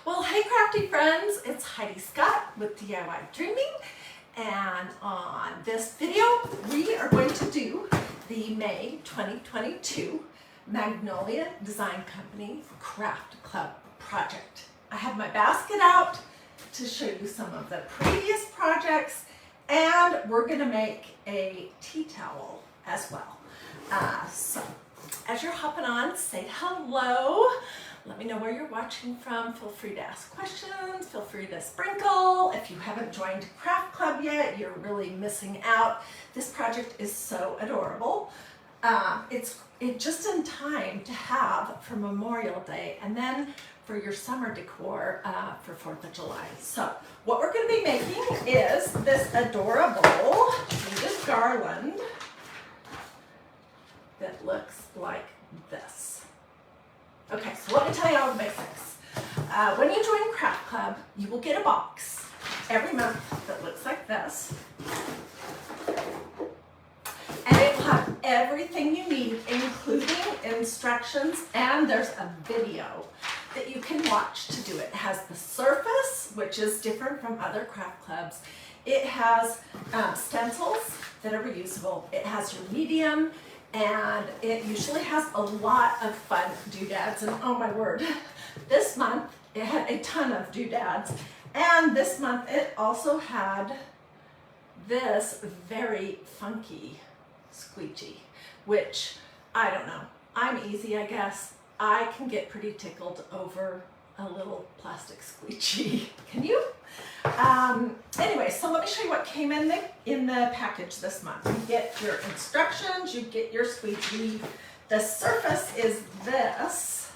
Well, hey crafty friends, it's Hiedi Scott with DiyDreaming, and on this video we are going to do the May 2022 Magnolia Design Company Craft Club project. I have my basket out to show you some of the previous projects, and we're going to make a tea towel as well. So as you're hopping on, say hello. Let me know where you're watching from. Feel free to ask questions. Feel free to sprinkle. If you haven't joined Craft Club yet, you're really missing out. This project is so adorable. It's just in time to have for Memorial Day and then for your summer decor for 4th of July. So what we're going to be making is this adorable beaded garland that looks like this. Okay, so let me tell you all the basics. When you join Craft Club, you will get a box every month that looks like this. And it will have everything you need, including instructions, and there's a video that you can watch to do it. It has the surface, which is different from other craft clubs. It has stencils that are reusable. It has your medium, and it usually has a lot of fun doodads. And oh my word, this month it had a ton of doodads. And this month it also had this very funky squeegee, which I don't know. I'm easy, I guess. I can get pretty tickled over a little plastic squeegee. Can you? Anyway, so let me show you what came in the package this month. You get your instructions, you get your squeegee. The surface is this,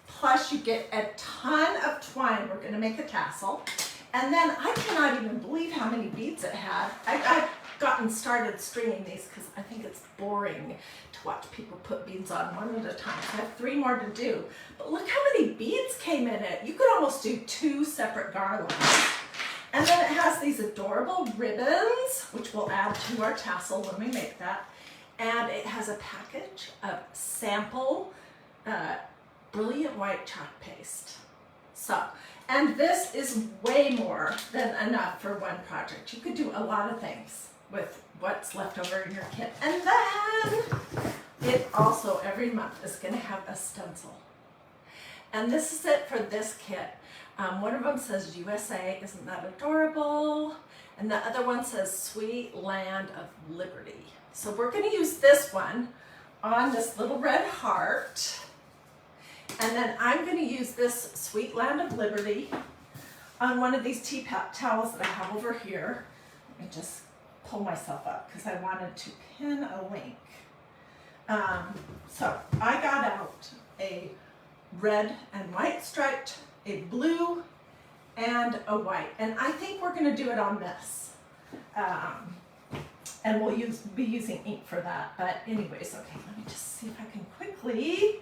plus you get a ton of twine. We're going to make a tassel. And then I cannot even believe how many beads it had. I've gotten started stringing these because I think it's boring to watch people put beads on one at a time. So I have 3 more to do. But look how many beads came in it. You could almost do 2 separate garlands. And then it has these adorable ribbons, which we'll add to our tassel when we make that. And it has a package of sample brilliant white chalk paste. So, and this is way more than enough for one project. You could do a lot of things with what's left over in your kit. And then it also every month is going to have a stencil. And this is it for this kit. One of them says USA, isn't that adorable? And the other one says Sweet Land of Liberty. So we're going to use this one on this little red heart. And then I'm going to use this Sweet Land of Liberty on one of these tea towels that I have over here. Let me just pull myself up because I wanted to pin a link. So I got out a red and white striped, a blue, and a white. And I think we're going to do it on this. And we'll be using ink for that. But anyways, okay, let me just see if I can quickly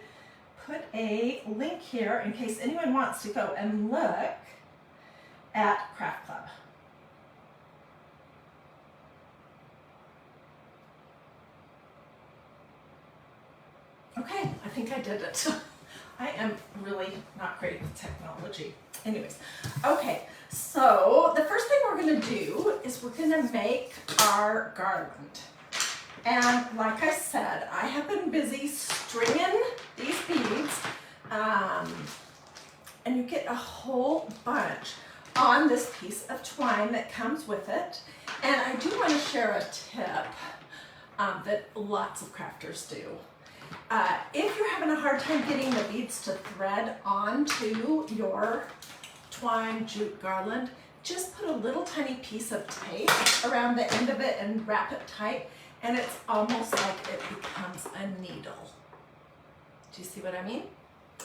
put a link here in case anyone wants to go and look at Craft Club. Okay, I think I did it. I am really not great with technology. Anyways, okay, so the first thing we're going to do is we're going to make our garland. And like I said, I have been busy stringing these beads, and you get a whole bunch on this piece of twine that comes with it. And I do want to share a tip that lots of crafters do. If you're having a hard time getting the beads to thread onto your twine jute garland, just put a little tiny piece of tape around the end of it and wrap it tight, and it's almost like it becomes a needle. Do you see what I mean?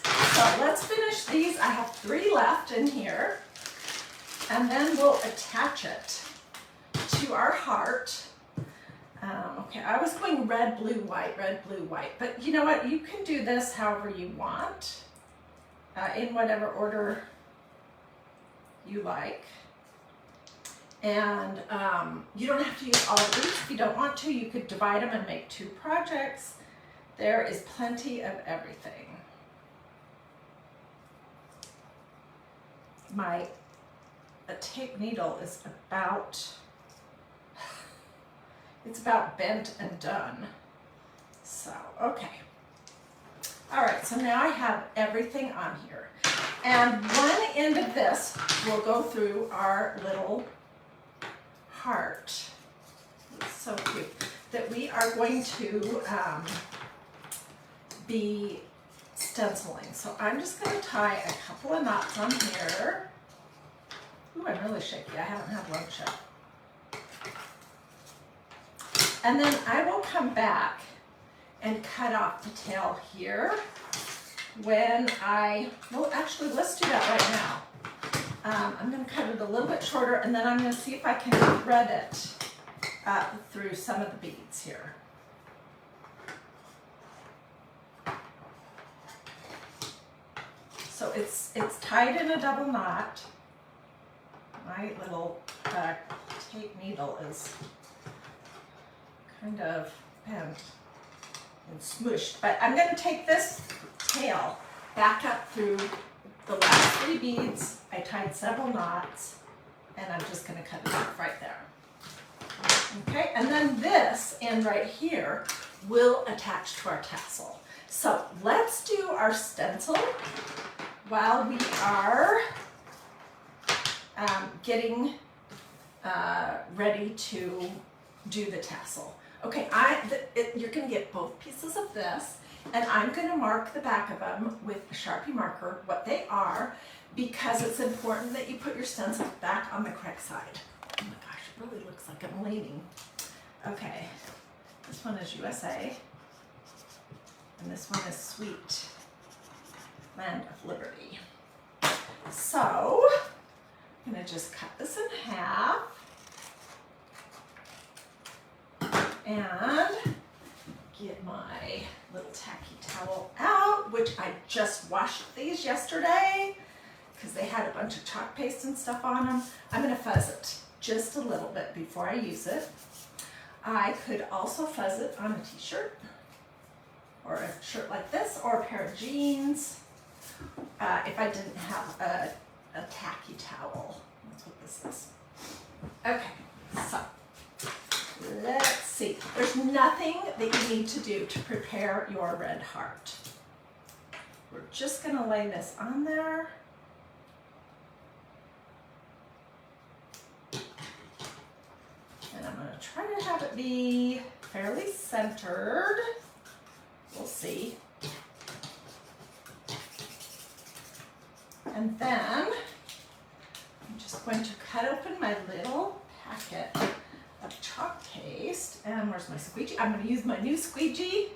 So let's finish these. I have 3 left in here, and then we'll attach it to our heart. Okay, I was going red, blue, white, but you know what? You can do this however you want, in whatever order you like. And you don't have to use all of these. If you don't want to, you could divide them and make 2 projects. There is plenty of everything. my tape needle is about, it's about bent and done. So, okay. All right, so now I have everything on here. And one end of this will go through our little heart. It's so cute. That we are going to be stenciling. So I'm just going to tie a couple of knots on here. Ooh, I'm really shaky. I haven't had lunch yet. And then I will come back and cut off the tail here when well, actually, let's do that right now. I'm going to cut it a little bit shorter, and then I'm going to see if I can thread it through some of the beads here. So it's tied in a double knot. My little tape needle is kind of bent and smooshed, but I'm going to take this tail back up through the last 3 beads. I tied several knots, and I'm just going to cut it off right there. Okay, and then this end right here will attach to our tassel. So let's do our stencil while we are getting ready to do the tassel. Okay, you're going to get both pieces of this, and I'm going to mark the back of them with a Sharpie marker, what they are, because it's important that you put your stencil back on the correct side. Oh my gosh, it really looks like I'm leaning. Okay, this one is USA, and this one is Sweet Land of Liberty. So, I'm going to just cut this in half. And get my little tacky towel out, which I just washed these yesterday because they had a bunch of chalk paste and stuff on them. I'm going to fuzz it just a little bit before I use it. I could also fuzz it on a t-shirt or a shirt like this or a pair of jeans if I didn't have a tacky towel. That's what this is. Okay, so let's see. There's nothing that you need to do to prepare your red heart. We're just going to lay this on there. And I'm going to try to have it be fairly centered. We'll see. And then I'm just going to cut open my little packet of chalk paste. And where's my squeegee? I'm going to use my new squeegee.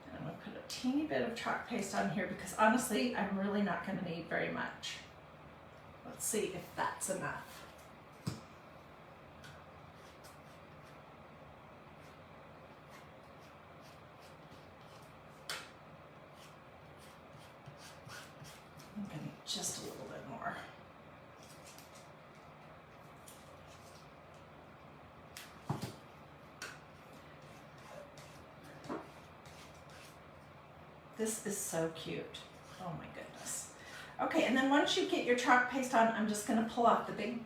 And I'm going to put a teeny bit of chalk paste on here because honestly, I'm really not going to need very much. Let's see if that's enough. I'm going to need just a little bit more. This is so cute. Oh my goodness. Okay, and then once you get your chalk paste on, I'm just going to pull off the big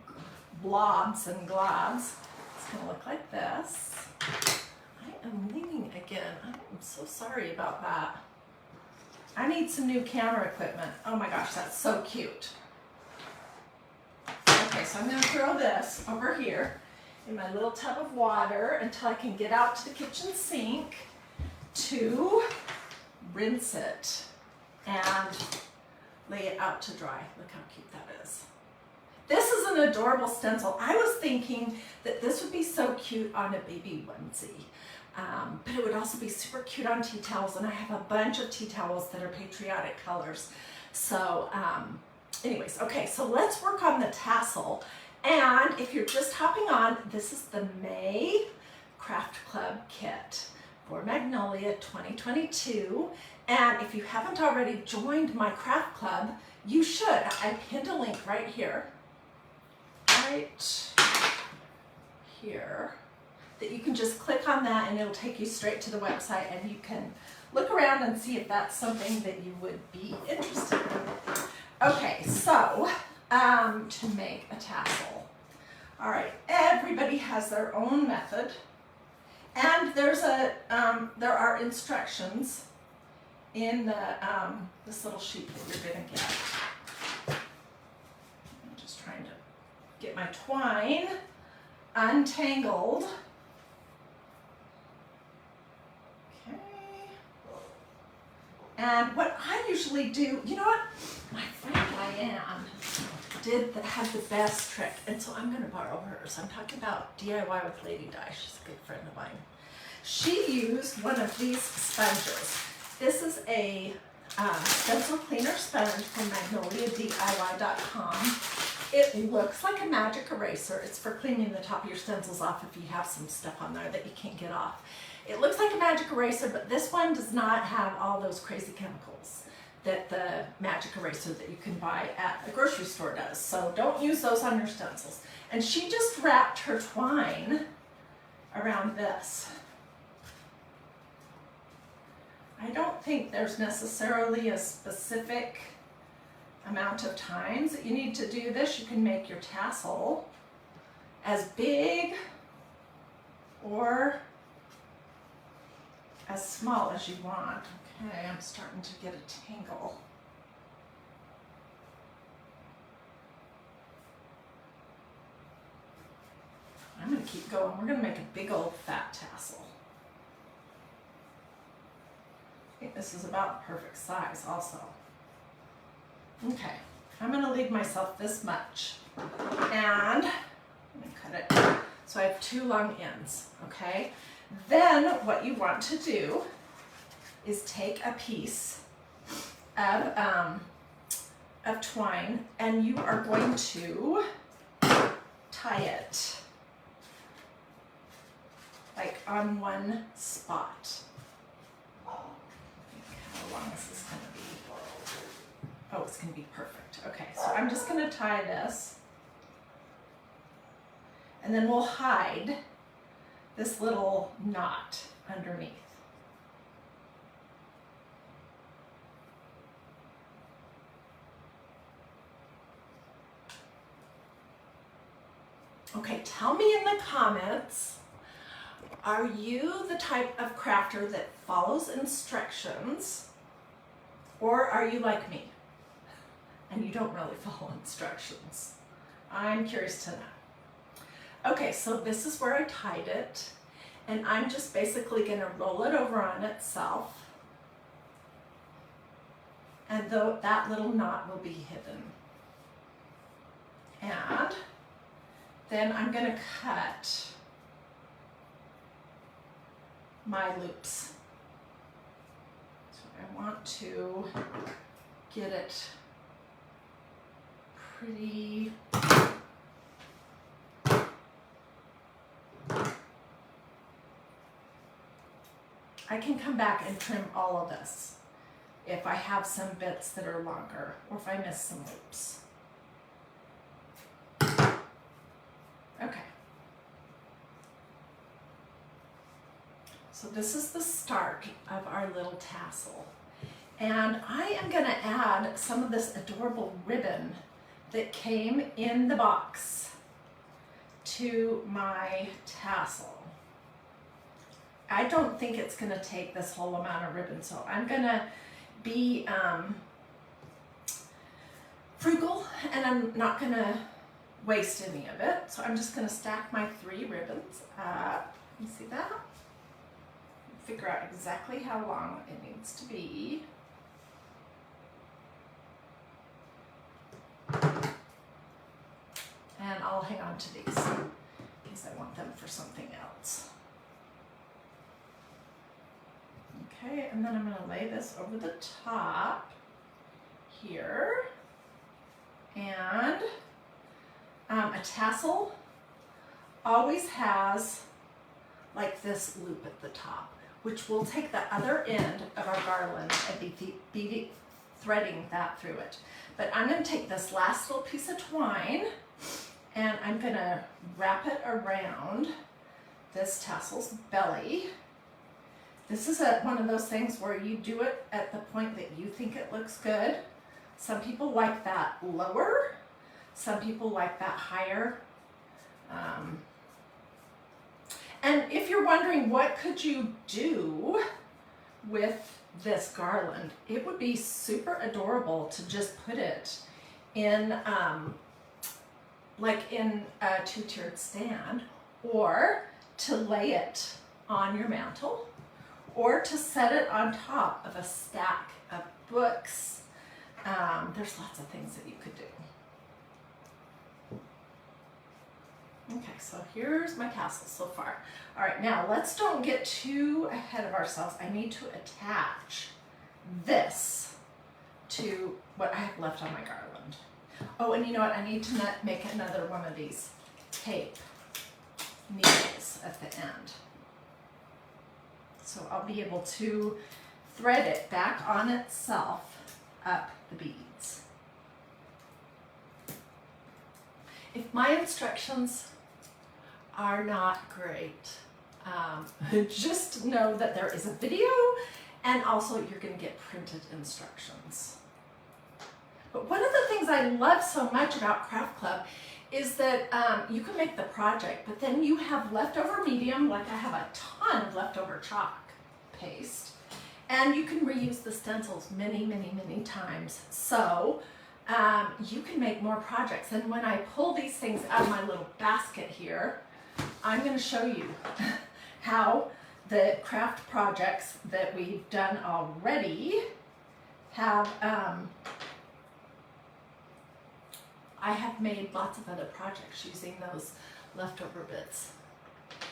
blobs and globs. It's going to look like this. I am leaning again. I'm so sorry about that. I need some new camera equipment. Oh my gosh, that's so cute. Okay, so I'm going to throw this over here in my little tub of water until I can get out to the kitchen sink to rinse it and lay it out to dry. Look how cute that is. This is an adorable stencil. I was thinking that this would be so cute on a baby onesie. But it would also be super cute on tea towels, and I have a bunch of tea towels that are patriotic colors. So anyways, okay, so let's work on the tassel. And if you're just hopping on, this is the May Craft Club kit for Magnolia 2022. And if you haven't already joined my craft club, you should. I pinned a link right here. Right here. That you can just click on that and it'll take you straight to the website and you can look around and see if that's something that you would be interested in. Okay, so to make a tassel. All right, everybody has their own method, and there are instructions in this little sheet that you're gonna get. I'm just trying to get my twine untangled. Okay. And what I usually do, you know what? My friend Diane had the best trick, and so I'm going to borrow hers. I'm talking about DIY with Lady Di. She's a good friend of mine. She used one of these sponges. This is a stencil cleaner sponge from MagnoliaDIY.com. It looks like a magic eraser. It's for cleaning the top of your stencils off if you have some stuff on there that you can't get off. It looks like a magic eraser, but this one does not have all those crazy chemicals that the magic eraser that you can buy at a grocery store does. So don't use those on your stencils. And she just wrapped her twine around this. I don't think there's necessarily a specific amount of times that you need to do this. You can make your tassel as big or as small as you want. Okay, I'm starting to get a tangle. I'm going to keep going. We're going to make a big old fat tassel. I think this is about the perfect size also. Okay, I'm going to leave myself this much, and I'm going to cut it so I have 2 long ends, okay? Then what you want to do is take a piece of twine, and you are going to tie it like on one spot. How long is this going to be? Oh, it's going to be perfect. Okay, so I'm just going to tie this, and then we'll hide this little knot underneath. Okay, tell me in the comments, are you the type of crafter that follows instructions, or are you like me and you don't really follow instructions? I'm curious to know. Okay, so this is where I tied it, and I'm just basically going to roll it over on itself, and that little knot will be hidden. And then I'm going to cut my loops. So I want to get it pretty I can come back and trim all of this if I have some bits that are longer or if I miss some loops. Okay. So this is the start of our little tassel. And I am going to add some of this adorable ribbon that came in the box to my tassel. I don't think it's going to take this whole amount of ribbon, so I'm going to be frugal, and I'm not going to waste any of it. So I'm just going to stack my 3 ribbons up. You see that? Figure out exactly how long it needs to be. And I'll hang on to these because I want them for something else. Okay, and then I'm going to lay this over the top here. And a tassel always has like this loop at the top, which we'll take the other end of our garland and be threading that through it. But I'm going to take this last little piece of twine and I'm going to wrap it around this tassel's belly. This is one of those things where you do it at the point that you think it looks good. Some people like that lower. Some people like that higher. And if you're wondering what could you do with this garland, it would be super adorable to just put it in like in a two-tiered stand, or to lay it on your mantle, or to set it on top of a stack of books. There's lots of things that you could do. Okay, so here's my tassel so far. All right, now let's don't get too ahead of ourselves. I need to attach this to what I have left on my garland. Oh, and you know what? I need to make another one of these tape needles at the end. So I'll be able to thread it back on itself up the beads. If my instructions are not great, just know that there is a video, and also you're going to get printed instructions. But one of the things I love so much about Craft Club is that you can make the project, but then you have leftover medium, like I have a ton of leftover chalk paste, and you can reuse the stencils many, many, many times. So you can make more projects. And when I pull these things out of my little basket here, I'm going to show you how the craft projects that we've done already have, I have made lots of other projects using those leftover bits.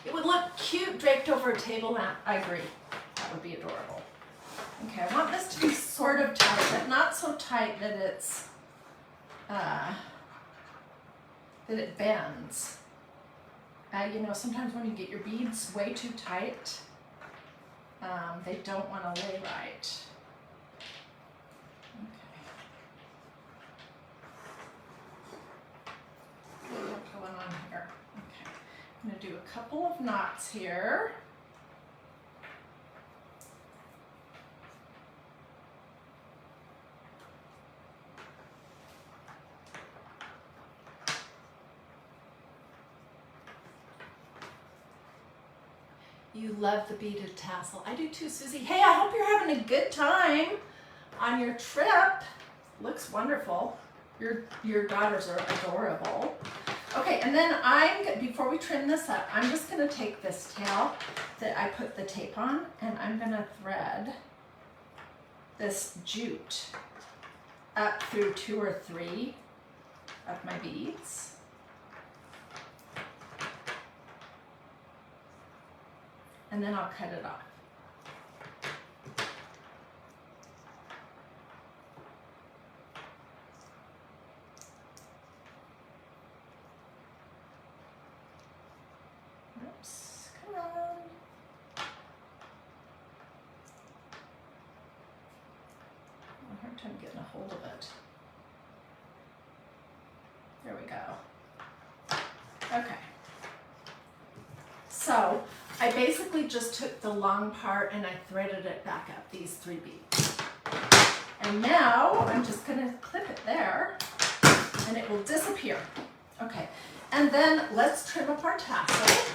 It would look cute draped over a table lamp. I agree. That would be adorable. Okay, I want this to be sort of tight, but not so tight that it's, that it bends. You know, sometimes when you get your beads way too tight, they don't want to lay right. Okay. What's going on here? Okay. I'm going to do a couple of knots here. You love the beaded tassel. I do too, Susie. Hey, I hope you're having a good time on your trip. Looks wonderful. Your daughters are adorable. Okay, and then before we trim this up, I'm just gonna take this tail that I put the tape on, and I'm gonna thread this jute up through 2 or 3 of my beads. And then I'll cut it off. Oops, come on. I have a hard time getting a hold of it. There we go. Okay. So I basically just took the long part and I threaded it back up, these 3 beads. And now I'm just gonna clip it there and it will disappear. Okay, and then let's trim up our tassel.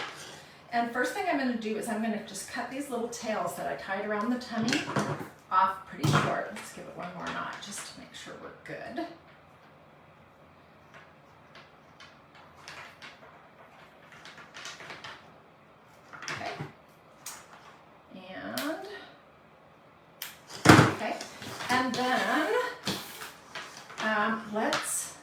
And first thing I'm gonna do is I'm gonna just cut these little tails that I tied around the tummy off pretty short. Let's give it one more knot just to make sure we're good. And then let's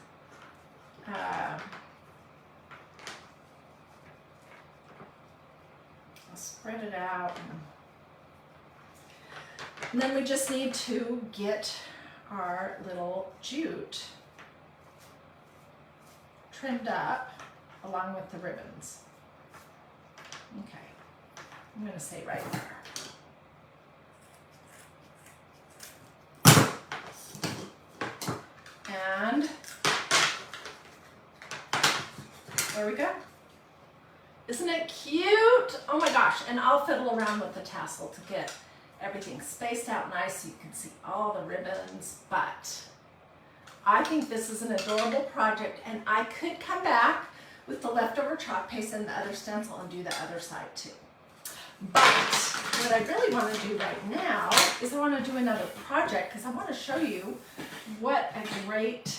spread it out. And then we just need to get our little jute trimmed up along with the ribbons. Okay, I'm going to say right there. And there we go. Isn't it cute? Oh my gosh, and I'll fiddle around with the tassel to get everything spaced out nice so you can see all the ribbons, but I think this is an adorable project, and I could come back with the leftover chalk paste and the other stencil and do the other side too. But what I really want to do right now is I want to do another project because I want to show you what a great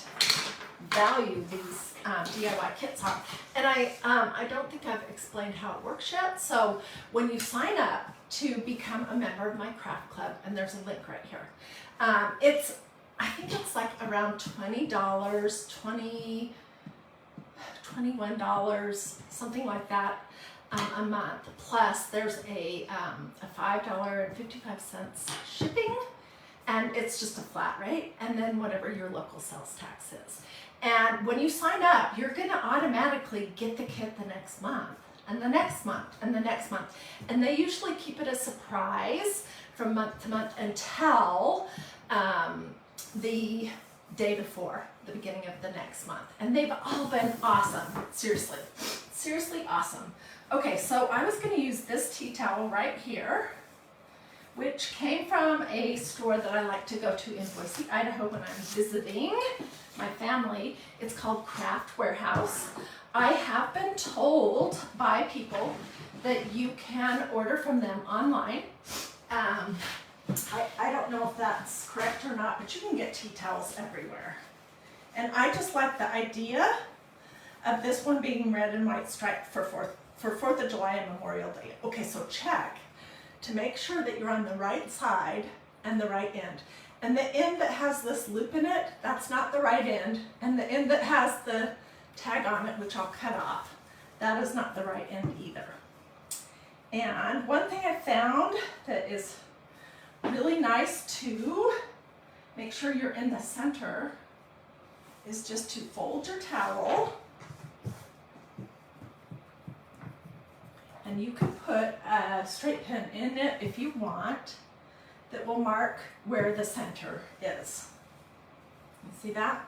value these DIY kits are. And I don't think I've explained how it works yet. So when you sign up to become a member of my craft club, and there's a link right here, I think it's like around $20, $21, something like that. A month, plus there's a $5.55 shipping, and it's just a flat rate, and then whatever your local sales tax is. And when you sign up, you're going to automatically get the kit the next month, and the next month, and the next month. And they usually keep it a surprise from month to month until the day before the beginning of the next month. And they've all been awesome. Seriously, seriously awesome. Okay, so I was going to use this tea towel right here, which came from a store that I like to go to in Boise, Idaho when I'm visiting my family. It's called Craft Warehouse. I have been told by people that you can order from them online. I don't know if that's correct or not, but you can get tea towels everywhere. And I just like the idea of this one being red and white striped for 4th of July and Memorial Day. Okay, so check to make sure that you're on the right side and the right end. And the end that has this loop in it, that's not the right end. And the end that has the tag on it, which I'll cut off, that is not the right end either. And one thing I found that is really nice to make sure you're in the center is just to fold your towel. And you can put a straight pin in it if you want that will mark where the center is. You see that?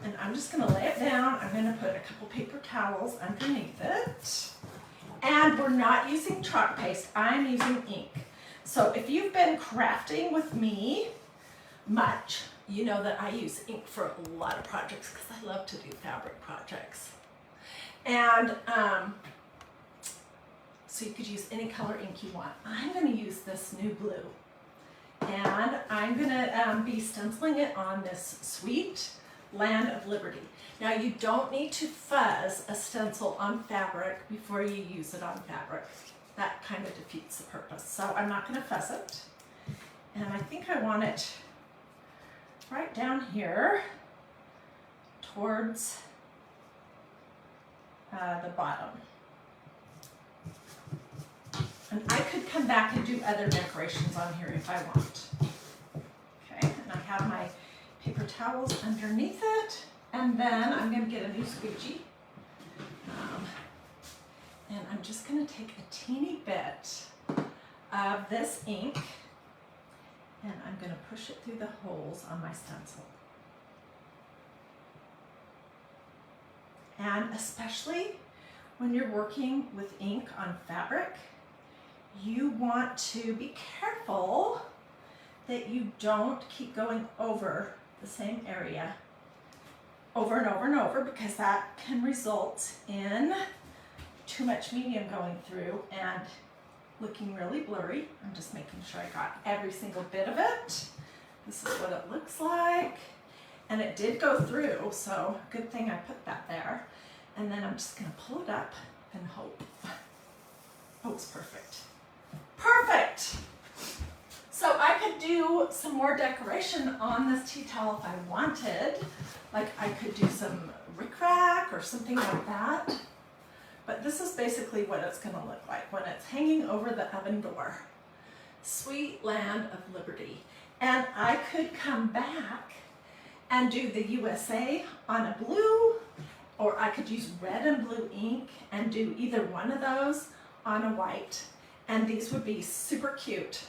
And I'm just going to lay it down. I'm going to put a couple paper towels underneath it. And we're not using chalk paste. I'm using ink. So if you've been crafting with me much, you know that I use ink for a lot of projects because I love to do fabric projects. And so you could use any color ink you want. I'm going to use this new blue. And I'm going to be stenciling it on this sweet Land of Liberty. Now you don't need to fuzz a stencil on fabric before you use it on fabric. That kind of defeats the purpose. So I'm not going to fuzz it. And I think I want it right down here towards the bottom. And I could come back and do other decorations on here if I want. Okay, and I have my paper towels underneath it, and then I'm going to get a new squeegee. And I'm just going to take a teeny bit of this ink, and I'm going to push it through the holes on my stencil. And especially when you're working with ink on fabric, you want to be careful that you don't keep going over the same area over and over and over, because that can result in too much medium going through and looking really blurry. I'm just making sure I got every single bit of it. This is what it looks like. And it did go through, so good thing I put that there. And then I'm just going to pull it up and hope. Oh, it's perfect. Perfect! So I could do some more decoration on this tea towel if I wanted. Like I could do some rickrack or something like that. But this is basically what it's going to look like when it's hanging over the oven door. Sweet Land of Liberty. And I could come back and do the USA on a blue, or I could use red and blue ink and do either one of those on a white. And these would be super cute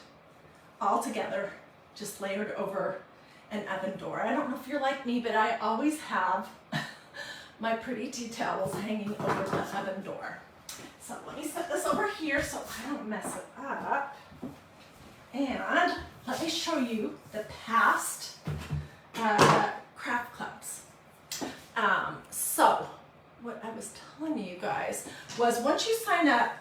all together, just layered over an oven door. I don't know if you're like me, but I always have my pretty tea towels hanging over the oven door. So let me set this over here so I don't mess it up. And let me show you the past craft clubs. So what I was telling you guys was once you sign up,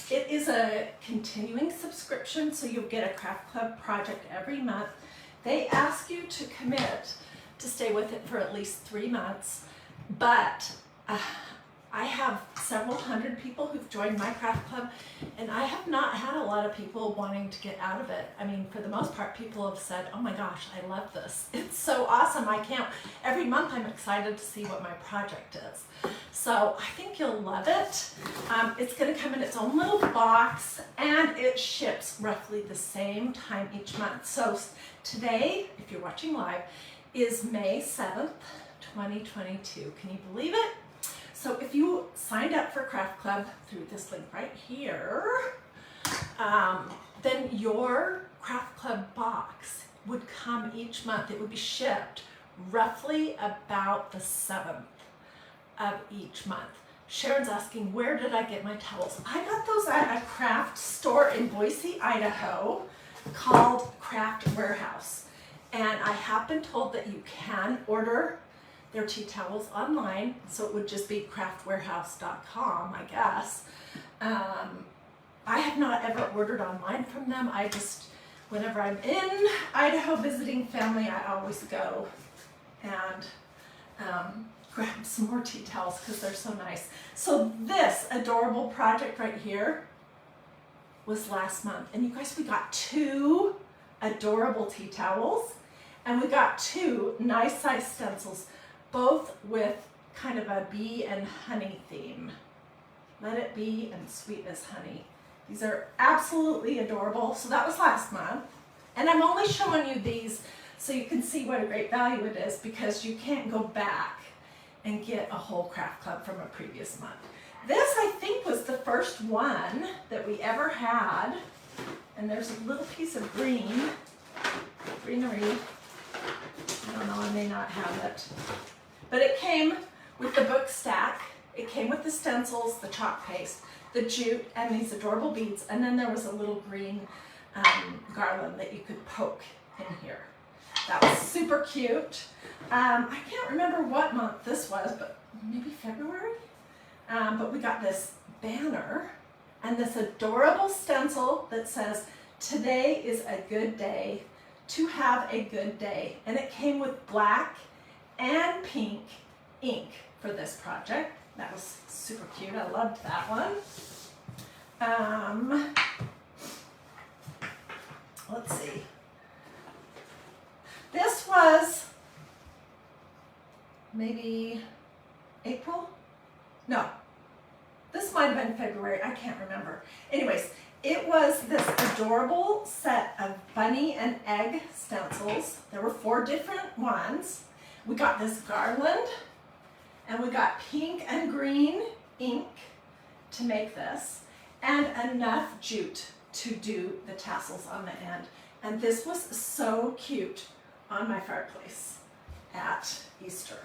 it is a continuing subscription, so you'll get a craft club project every month. They ask you to commit to stay with it for at least 3 months, but I have several hundred people who've joined my craft club, and I have not had a lot of people wanting to get out of it. I mean, for the most part, people have said, oh my gosh, I love this. It's so awesome. I can't, every month I'm excited to see what my project is. So I think you'll love it. It's gonna come in its own little box, and it ships roughly the same time each month. So today, if you're watching live, is May 7th, 2022. Can you believe it? So if you signed up for Craft Club through this link right here, then your Craft Club box would come each month. It would be shipped roughly about the 7th of each month. Sharon's asking, where did I get my towels? I got those at a craft store in Boise, Idaho called Craft Warehouse. And I have been told that you can order their tea towels online, so it would just be craftwarehouse.com, I guess. I have not ever ordered online from them. I just, whenever I'm in Idaho visiting family, I always go and grab some more tea towels because they're so nice. So this adorable project right here was last month. And you guys, we got 2 adorable tea towels, and we got 2 nice size stencils, both with kind of a bee and honey theme. Let it be and sweet as honey. These are absolutely adorable. So that was last month. And I'm only showing you these so you can see what a great value it is, because you can't go back and get a whole craft club from a previous month. This, I think, was the first one that we ever had. And there's a little piece of greenery. I don't know, I may not have it. But it came with the book stack, it came with the stencils, the chalk paste, the jute, and these adorable beads, and then there was a little green garland that you could poke in here. That was super cute. I can't remember what month this was, but maybe February? But we got this banner and this adorable stencil that says, today is a good day to have a good day. And it came with black and pink ink for this project. That was super cute. I loved that one. Let's see. This was maybe April? No. This might have been February. I can't remember. Anyways, it was this adorable set of bunny and egg stencils. There were 4 different ones. We got this garland, and we got pink and green ink to make this, and enough jute to do the tassels on the end. And this was so cute on my fireplace at Easter.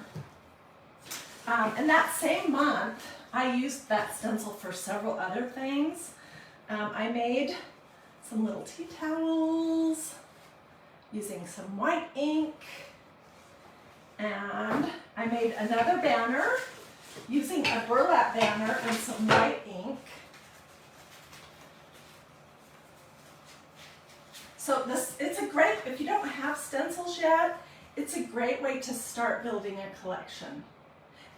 And that same month, I used that stencil for several other things. I made some little tea towels using some white ink. And I made another banner using a burlap banner and some white ink. So it's a great, if you don't have stencils yet, it's a great way to start building a collection.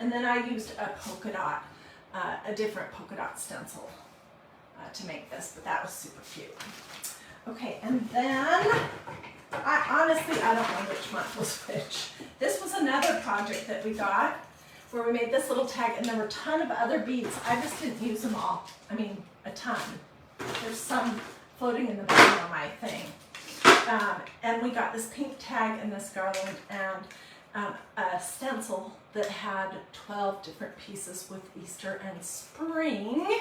And then I used a polka dot, a different polka dot stencil to make this, but that was super cute. Okay, and then, I don't know which month was which. This was another project that we got where we made this little tag, and there were a ton of other beads. I just didn't use them all. I mean, a ton. There's some floating in the bottom of my thing. And we got this pink tag and this garland and a stencil that had 12 different pieces with Easter and spring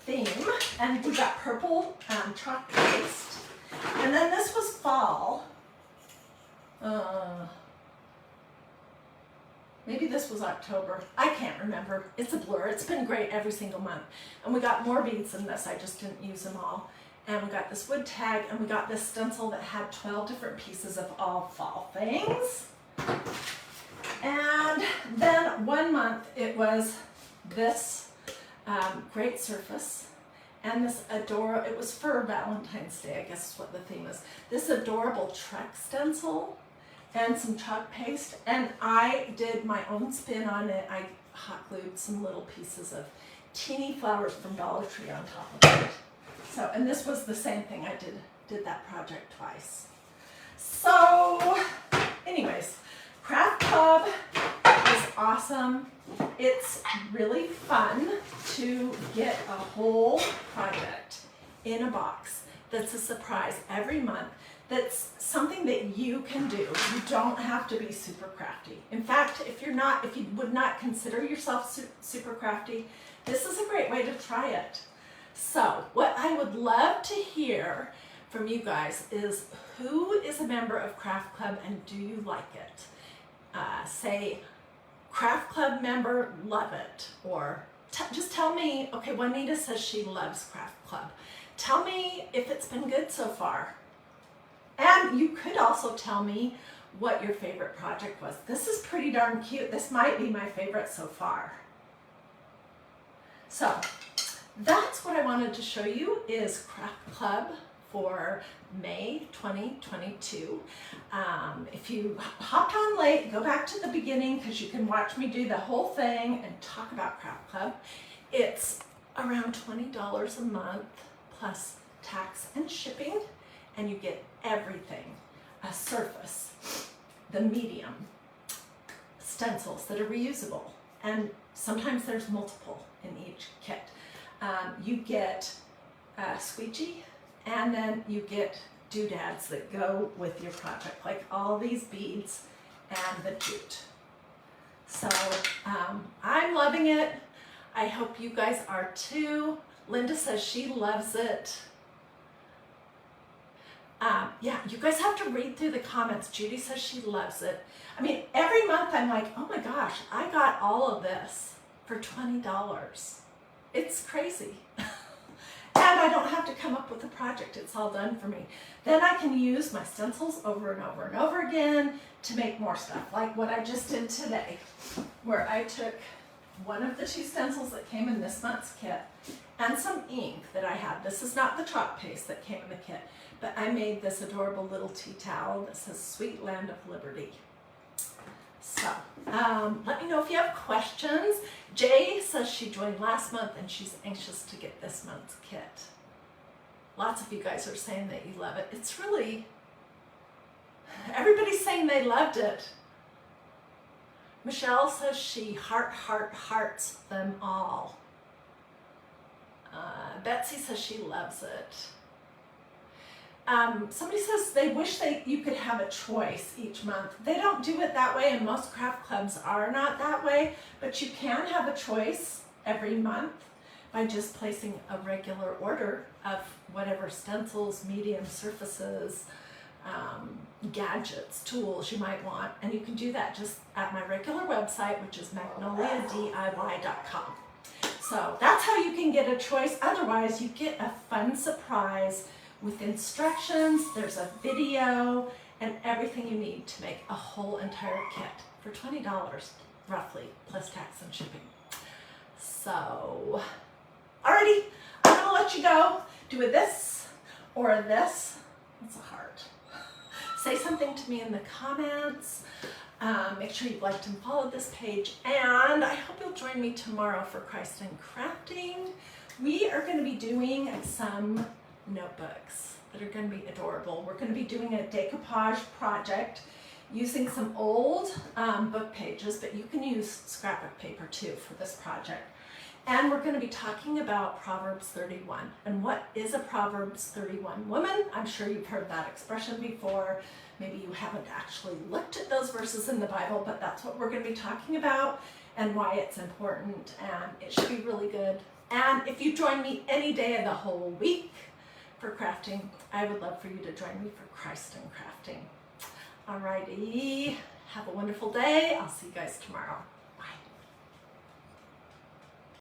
theme. And we got purple chalk paste. And then this was fall. Maybe this was October. I can't remember. It's a blur. It's been great every single month. And we got more beads than this. I just didn't use them all. And we got this wood tag, and we got this stencil that had 12 different pieces of all fall things. And was this great surface and this adorable, it was for Valentine's Day, I guess is what the theme is, this adorable Trek stencil and some chalk paste, and I did my own spin on it. I hot glued some little pieces of teeny flowers from Dollar Tree on top of it. So, and this was the same thing. I did that project twice. So, anyways, Craft Club is awesome. It's really fun to get a whole project in a box that's a surprise every month. That's something that you can do. You don't have to be super crafty. In fact, if you would not consider yourself super crafty, this is a great way to try it. So, what I would love to hear from you guys is, who is a member of Craft Club and do you like it? Say, Craft Club member, love it. Or just tell me, okay, Juanita says she loves Craft Club. Tell me if it's been good so far. And you could also tell me what your favorite project was. This is pretty darn cute. This might be my favorite so far. So that's what I wanted to show you, is Craft Club for May 2022. If you hopped on late, go back to the beginning because you can watch me do the whole thing and talk about Craft Club. It's around $20 a month plus tax and shipping, and you get everything. A surface, the medium, stencils that are reusable, and sometimes there's multiple in each kit. You get a squeegee, and then you get doodads that go with your project, like all these beads and the jute. So I'm loving it. I hope you guys are too. Linda says she loves it. Yeah, you guys have to read through the comments. Judy says she loves it. I mean, every month I'm like, oh my gosh, I got all of this for $20. It's crazy. And I don't have to come up with a project. It's all done for me. Then I can use my stencils over and over and over again to make more stuff, like what I just did today, where I took one of the 2 stencils that came in this month's kit and some ink that I had. This is not the chalk paste that came in the kit, but I made this adorable little tea towel that says Sweet Land of Liberty. So let me know if you have questions. Jay says she joined last month and she's anxious to get this month's kit. Lots of you guys are saying that you love it. It's really, everybody's saying they loved it. Michelle says she hearts them all. Betsy says she loves it. Somebody says they wish you could have a choice each month. They don't do it that way, and most craft clubs are not that way, but you can have a choice every month by just placing a regular order of whatever stencils, medium surfaces, gadgets, tools you might want, and you can do that just at my regular website, which is magnoliadiy.com. So that's how you can get a choice. Otherwise, you get a fun surprise with instructions. There's a video and everything you need to make a whole entire kit for $20 roughly, plus tax and shipping. So, alrighty, I'm gonna let you go. Do a this or a this. It's a heart. Say something to me in the comments. Make sure you've liked and followed this page, and I hope you'll join me tomorrow for Christ in Crafting. We are going to be doing some notebooks that are going to be adorable. We're going to be doing a decoupage project using some old book pages, but you can use scrapbook paper too for this project. And we're going to be talking about Proverbs 31. And what is a Proverbs 31 woman? I'm sure you've heard that expression before. Maybe you haven't actually looked at those verses in the Bible, but that's what we're going to be talking about and why it's important, and it should be really good. And if you join me any day of the whole week for crafting, I would love for you to join me for Christ in Crafting. Alrighty, have a wonderful day. I'll see you guys tomorrow.